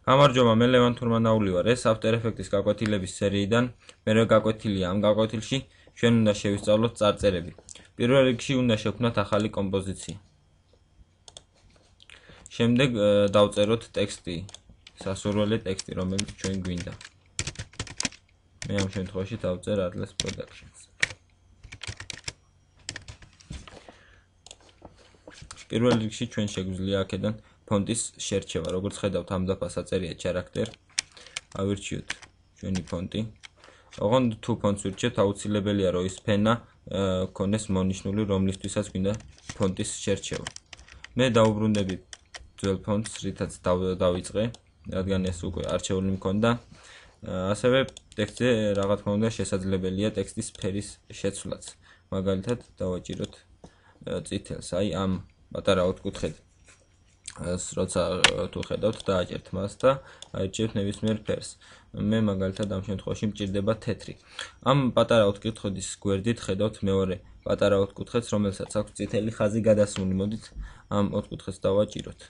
გამარჯობა, მე ლევან თურმანაული ვარ. ეს After Effects-ის გაკვეთილების სერიიდან მერვე გაკვეთილია. ამ გაკვეთილში ჩვენ უნდა შევისწავლოთ წარწერები. პირველ რიგში უნდა შევქმნათ ახალი კომპოზიცია. შემდეგ დავწეროთ ტექსტი, სასურველი ტექსტი, რომელიც ჩვენ გვინდა. მე ამ შემთხვევაში დავწერ Atlas Productions. პირველ რიგში ჩვენ შეგვიძლია აქედან ფონტის შერჩევა. როგორც ხედავთ, ამ დაფას აწერია character. ავირჩიოთ ჩვენი ფონტი. ოღონდ თუ ფონტს ვირჩევთ, აუცილებელია რომ ის ფენა ქონდეს მონიშნული, რომლისთვისაც გვინდა ფონტის შერჩევა. მე დაუბრუნდები ძველ ფონტს, რითაც დავიწყე, რადგან ეს უკვე არჩეული მქონდა. ასევე ტექსტზე რა თქმა უნდა შესაძლებელია ტექსტის ფერის შეცვლაც. მაგალითად, დავაჭიროთ წითელს, აი ამ პატარა ოთხკუთხედს, როცა თუ ხედავთ, დააჭერთ მას და აირჩიეთ ნებისმიერ ფერს. მე მაგალითად ამ შემთხვევაში მჭირდება თეთრი. ამ პატარა ოთხკუთხედის გვერდით ხედავთ მეორე პატარა ოთხკუთხედს, რომელსაც აქვს წითელი ხაზი გადასმული. მოდით ამ ოთხკუთხედს დავაჭიროთ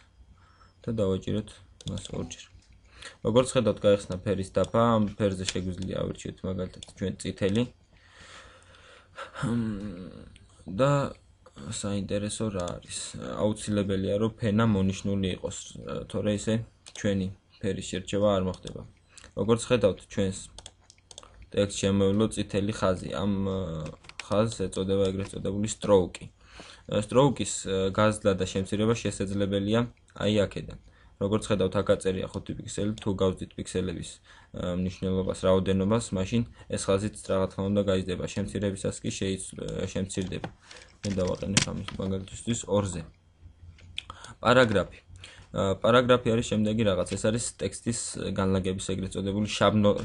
და დავაჭიროთ მას ორჯერ. როგორც ხედავთ, გაიხსნა ფერის დაფა, ამ ფერზე შეგვიძლია ავირჩიოთ მაგალითად ჩვენ წითელი. და საინტერესო რა არის? აუცილებელია რომ ფენა მონიშნული იყოს, თორე ისე ჩვენი ფერის შერჩევა არ მოხდება. როგორც ხედავთ, ჩვენს ტექსტში შემოვლო წითელი ხაზი. ამ ხაზს ეწოდება ეგრეთ წოდებული stroke. Stroke-ის გაზრდა და შემცირება შესაძლებელია აი აქედან. როგორც ხედავთ, აქ აწერია 5 პიქსელი, თუ გავზდით პიქსელების მნიშვნელობას, რაოდენობას, მაშინ ეს ხაზიც რა თქმა უნდა გაიზრდება. შემცირებისას კი შემცირდება. მე დავაყენებ ამის მაგალითისთვის 2-ზე. პარაგრაფი. პარაგრაფი არის შემდეგი რაღაც, ეს არის ტექსტის განლაგების ეგრეთ წოდებული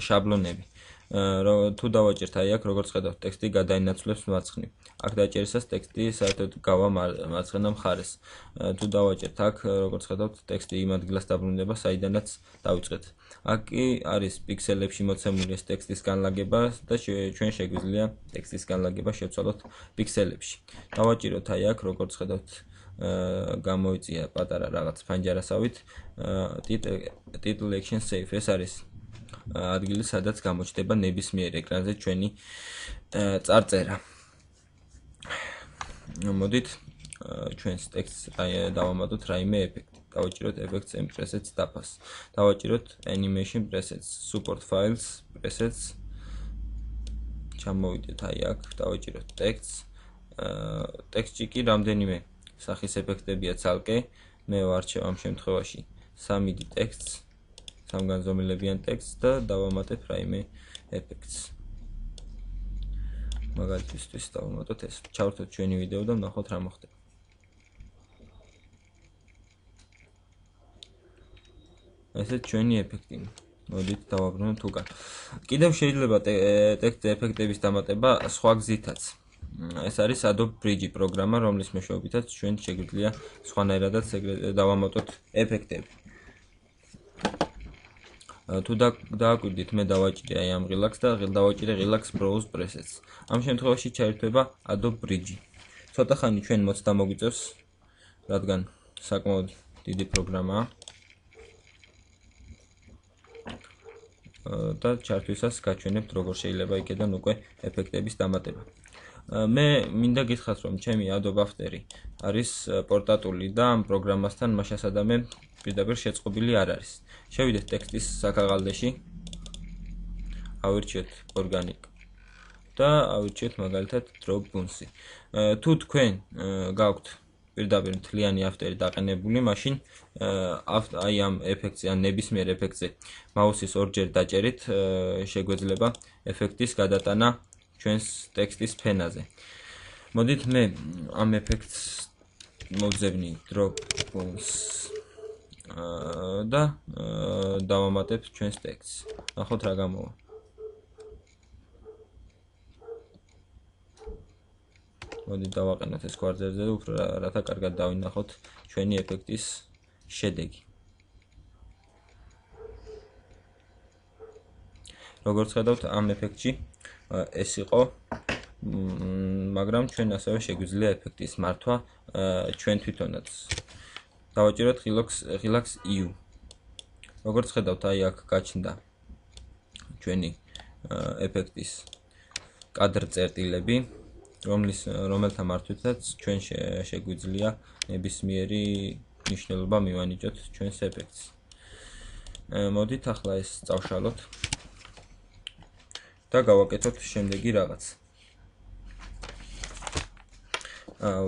შაბლონები. თუ დავაჭერთ აი აქ, როგორც ხედავთ, ტექსტი გადაინაცვლებს მარცხნივ. აქ დაჭერისას ტექსტი საერთოდ გავა მარცხენა მხარეს. თუ დავაჭერთ აქ, როგორც ხედავთ, ტექსტი იმ ადგილას დაბრუნდება, საიდანაც დავიწყეთ. აქ კი არის პიქსელებში მოცემული ეს ტექსტის განლაგება და ჩვენ შეგვიძლია ტექსტის განლაგება შევცვალოთ პიქსელებში. დავაჭიროთ აი აქ, როგორც ხედავთ, გამოიწია პატარა რაღაც ფანჯარასავით title action save. ეს არის ადგილი, სადაც გამოჩნდება ნებისმიერ ეკრანზე ჩვენი წარწერა. მოდით ჩვენს ტექსტს დავამატოთ რაიმე ეფექტი. დავაჭიროთ effects and presets დაფას. დავაჭიროთ animation presets, support files presets. ჩამოვიდეთ აი აქ, დავაჭიროთ ტექსტს. ტექსტში კი რამდენიმე სახის ეფექტებია ცალკე. მე ვარჩევ ამ შემთხვევაში 3D ტექსტს, სამგანზომილებიან ტექსტს და დავამატებ რაიმე ეფექტს. მაგალითისთვის დავამატოთ ეს. ჩავრთოთ ჩვენი ვიდეო და ვნახოთ რა მოხდება. ესეც ჩვენი ეფექტი. მოდით დავაბრუნოთ უკან. კიდევ შეიძლება ტექსტზე ეფექტების დამატება სხვა გზითაც. ეს არის Adobe Bridge პროგრამა, რომლის მეშვეობითაც ჩვენ შეგვიძლია სხვანაირადაც დავამატოთ ეფექტები. თუ დააკვირდით, მე დავაჭირე აი ამ ღილაკს და დავაჭირე ღილაკს Browse Presets. ამ შემთხვევაში ჩაირთვება Adobe Bridge. ცოტა ხანი ჩვენ მოცდა მოგვიწევს, რადგან საკმაოდ დიდი პროგრამაა. და ჩართვისას გაჩვენებთ, როგორ შეიძლება იქედან უკვე ეფექტების დამატება. მე მინდა გითხრათ, რომ ჩემი Adobe After-ი არის პორტატული და ამ პროგრამასთან მაშასადამე პირდაპირ შეწყობილი არ არის. შევიდეთ ტექსტის საქაღალდეში, ავირჩიოთ Organic და ავირჩიოთ მაგალითად Drop Bouncy. თუ თქვენ გაქვთ პირდაპირ მთლიანი After-ი დაყენებული, მაშინ აი ამ ეფექტზე, ან ნებისმიერ ეფექტზე მაუსის ორჯერ დაჭერით შეგვეძლება ეფექტის გადატანა ჩვენს ტექსტის ფენაზე. მოდით მე ამ ეფექტს მოვძებნი Drop Bounce და დავამატებ ჩვენს ტექსტს. ნახოთ რა გამოვა. მოდით დავაყენოთ ეს კვარტერზე, უფრო რათა კარგად დავინახოთ ჩვენი ეფექტის შედეგი. როგორც ხედავთ, ამ ეფექტში ეს იყო, მაგრამ ჩვენ ასევე შეგვიძლია ეფექტის მართვა ჩვენ თვითონაც. დავაჭიროთ ღილაკს EU. როგორც ხედავთ, აი აქ გაჩნდა ჩვენი ეფექტის კადრ წერტილები, რომელთა მართვითაც ჩვენ შეგვიძლია ნებისმიერი მნიშვნელობა მივანიჭოთ ჩვენს ეფექტს. მოდით ახლა ეს წავშალოთ და გავაკეთოთ შემდეგი რაღაც.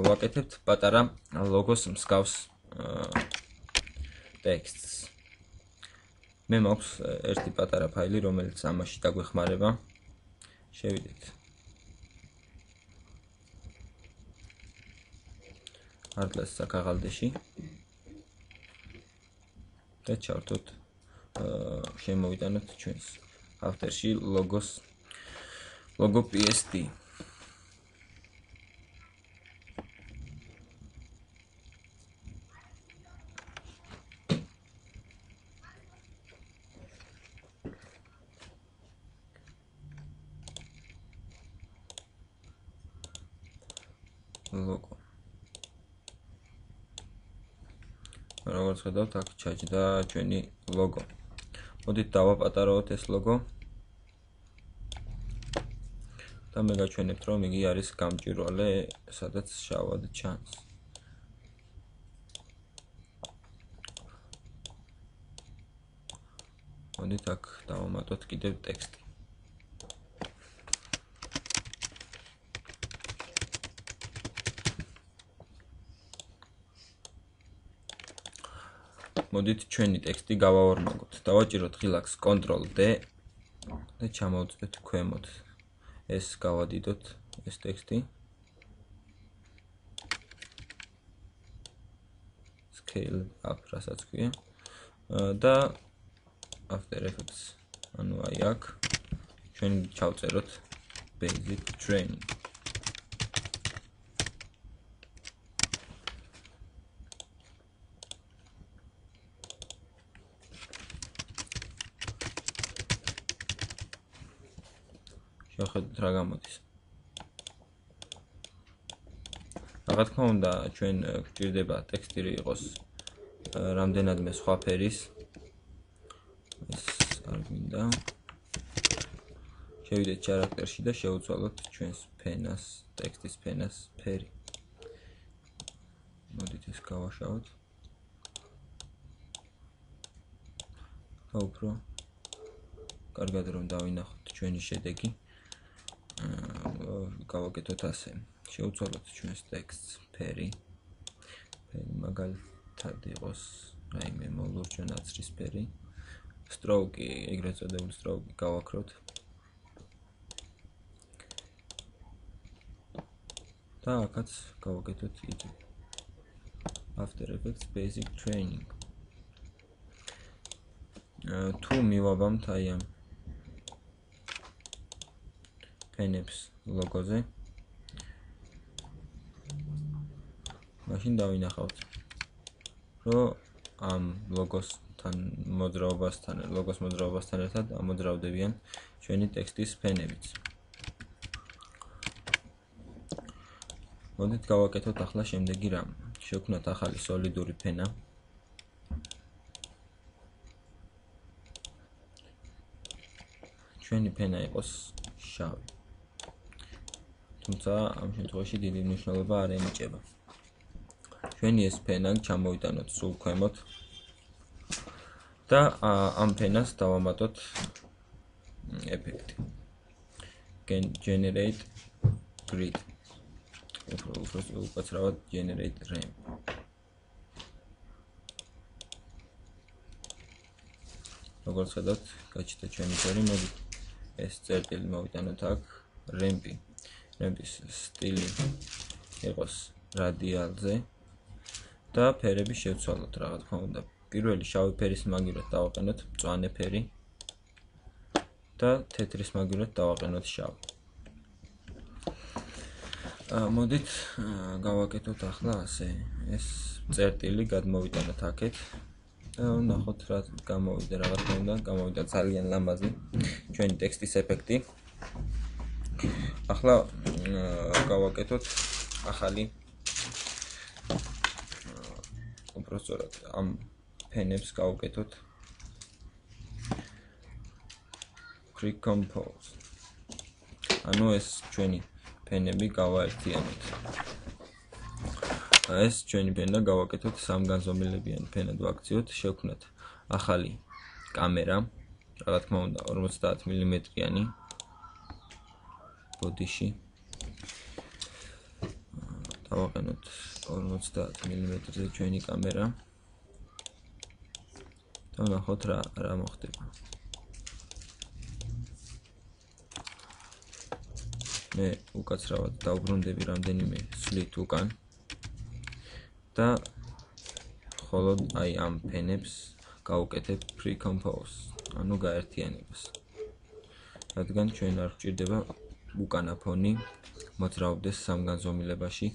ვაკეთებთ პატარა ლოგოს მსგავს ტექსტს. მე მაქვს ერთი პატარა ფაილი, რომელიც ამაში დაგვეხმარება. შევიდეთ Atlas საკაღალდეში და ჩავთოთ შემოვიტანოთ ჩვენს ავტერში logo PSD. Logo. როგორც ხედავთ, აქ ჩაჯდა ჩვენი ლოგო. მოდით დავაპატარავოთ ეს ლოგო. და მე გაჩვენებთ, რომ იგი არის გამჭვირვალე, სადაც შავად ჩანს. მოდით აქ დავამატოთ კიდევ ტექსტი. მოდით ჩვენი ტექსტი გავაორმაგოთ. დავაჭიროთ ღილაკს Ctrl+D და ჩამოვწვეთ ქვემოთ. ეს გავადიდოთ ეს ტექსტი. Scale up რასაც ქვია. და After Effects, ანუ აი აქ ჩვენ ჩავწეროთ Basic Training. შევხედოთ რა გამოდის. რა თქმა უნდა, ჩვენ გვჭირდება ტექსტი იყოს რამდენადმე სხვა ფერის. ეს არ გვინდა. შევიდეთ ჩარაქტერში და შევუცვალოთ ჩვენს ფენას, ტექსტის ფენას ფერი. მოდით ეს გავაშავოთ. და უფრო კარგად რომ დავინახოთ ჩვენი შედეგი. გავაკეთოთ ასე. შევუცვალოთ ჩვენს ტექსტს ფერი. ფერი მაგალითად იყოს რაიმე მოლურჯო ნაცრისფერი. სტროუკი, ეგრეთ წოდებული სტროუკი გავაქროთ. და აქაც გავაკეთოთ იგი. After Effects Basic Training. თუ მივაბამთ აი ამ ფენებს ლოგოზე. მაშინ დავინახავთ, რომ ამ ლოგოსთან მოძრაობასთან ერთად ამოძრავდებიან ჩვენი ტექსტის ფენებიც. მოდით გავაკეთოთ ახლა შემდეგი რამ. შევქმნათ ახალი სოლიდური ფენა. ჩვენი ფენა იყოს შავი. თუმცა ამ შემთხვევაში დიდი მნიშვნელობა არ ენიჭება. ჩვენი ეს ფენა ჩამოვიტანოთ სულ ქვემოთ და ამ ფენას დავამატოთ ეფექტი. Generate grid. უკაცრავად Generate ramp. როგორც ხედავთ, გაჩნდა ჩვენი ფერი. მოდით ეს წერტილი მოვიტანოთ აქ. რემპის სტილი იყოს რადიალზე და ფერები შევცვალოთ რა თქმა უნდა. პირველი შავი ფერის მაგივრად დავაყენოთ მწვანე ფერი და თეთრის მაგივრად დავაყენოთ შავი. მოდით გავაკეთოთ ახლა ასე. ეს წერტილი გადმოვიტანოთ აქეთ და ვნახოთ რა გამოვიდა. რა თქმა უნდა, გამოვიდა ძალიან ლამაზი ჩვენი ტექსტის ეფექტი. ახლა გავაკეთოთ ახალი უბრალოდ ამ ფენებს გავაკეთოთ pre-compose. ანუ ეს ჩვენი ფენები გავაერთიანოთ. ეს ჩვენი ფენა გავაკეთოთ სამგანზომილებიანი ფენად ვაქციოთ, შევქმნათ ახალი კამერა, რა თქმა უნდა 50 მმ-იანი ბოდიში. დავაყენოთ 50 მმ-ზე ჩვენი კამერა. და ნახოთ რა მოხდება. მე უკაცრავად დავბრუნდები რამდენიმე სვლით უკან და მხოლოდ აი ამ ფენებს გავუკეთებ pre-compose, ანუ გაერთიანებას. რადგან ჩვენ არ გვჭირდება უკანა ფონი მოძრაობდეს სამგანზომილებაში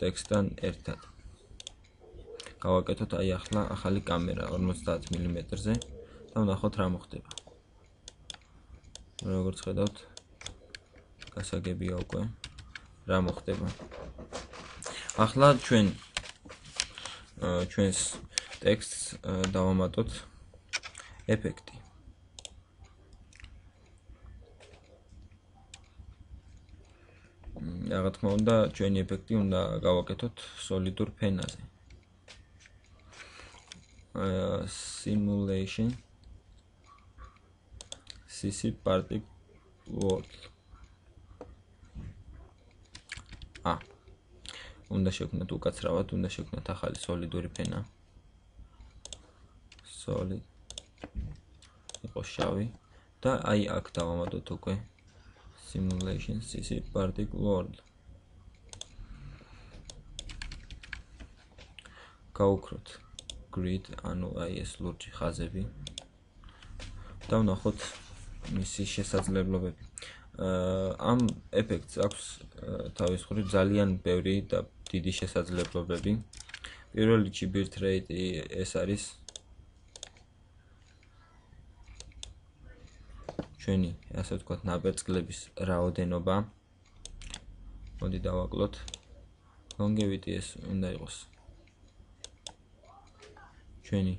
ტექსტთან ერთად. გავაკეთოთ აი ახლა ახალი კამერა 50 მმ-ზე და ვნახოთ რა მოხდება. როგორც ხედავთ, გასაგებია უკვე რა მოხდება. ახლა ჩვენს ტექსტს დავამატოთ ეფექტი. რა თქმა უნდა, ჩვენი ეფექტი უნდა გავაკეთოთ solid-ურ ფენაზე. Simulation CC particle world. უნდა შევქმნათ უკაცრავად, უნდა შევქმნათ ახალი solid-ური ფენა. Solid იყო შავი და აი აქ დავამატოთ უკვე Simulation CC particle world. გავუქროთ grid, ანუ აი ეს ლურჯი ხაზები და ვნახოთ მისი შესაძლებლობები. ამ ეფექტს აქვს თავის მხრივ ძალიან ბევრი და დიდი შესაძლებლობები. პირველ რიგში bitrate ეს არის ჩვენი, ასე ვთქვათ, ნაბერწკლების რაოდენობა. მოდი დავაკლოთ. longevity ეს უნდა იყოს ჩვენი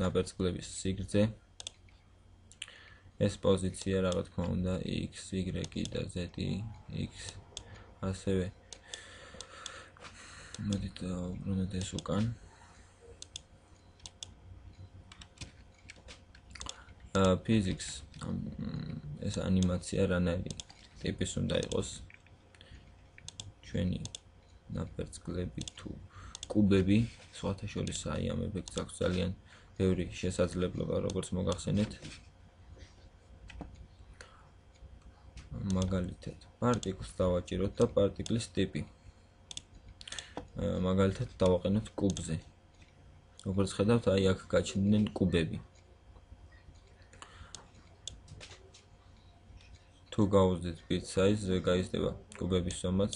ნაბერწკლების სიგრძე. ეს პოზიცია რა თქმა უნდა x, y და z, x ასევე მოდით დავუბრუნოთ ეს უკან. physics ეს ანიმაცია რანაირი ტიპის უნდა იყოს ჩვენი ნაბერწკლები თუ კუბები, სხვათა შორის აი ამ ეფექტს აქვს ძალიან ბევრი შესაძლებლობა, როგორც მოგახსენეთ. მაგალითად, პარტიკლს დავაჭიროთ და პარტიკლის ტიპი. მაგალითად, დავაყენოთ კუბზე. როგორც ხედავთ, აი აქ გაჩნდნენ კუბები. თუ გავუძდით bit size, გაიზრდება კუბების ზომაც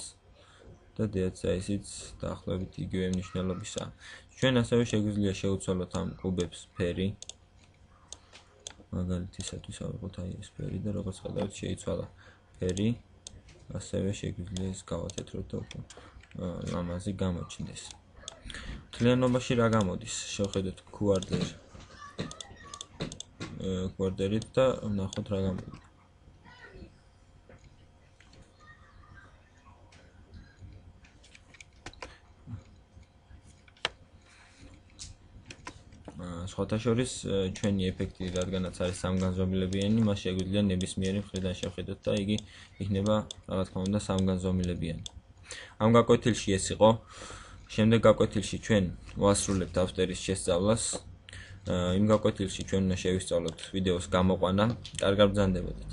და diet size-იც დაახლოებით იგივე მნიშვნელობისაა. ჩვენ ასევე შეგვიძლია შევცვალოთ ამ კუბებს ფერი. მაგალითისათვის ავიღოთ აი ეს ფერი და როგორც ხედავთ, შეიცვალა ფერი. ასევე შეგვიძლია ეს გავათეთროთ და ლამაზი გამოჩნდეს. მთლიანობაში რა გამოდის? შევხედოთ quarter-ით და ვნახოთ რა გამოდის. სხვათა შორის ჩვენი ეფექტი, რადგანაც არის სამგანზომილებიანი, მას შეგვიძლია ნებისმიერი მხრიდან შევხედოთ და იგი იქნება, რა თქმა უნდა, სამგანზომილებიანი. ამ გაკვეთილში ეს იყო. შემდეგ გაკვეთილში ჩვენ ვასრულებთ ავსტერის შესწავლას. იმ გაკვეთილში ჩვენ უნდა შევისწავლოთ ვიდეოს გამოყვანა. კარგად ბრძანდებოდეთ.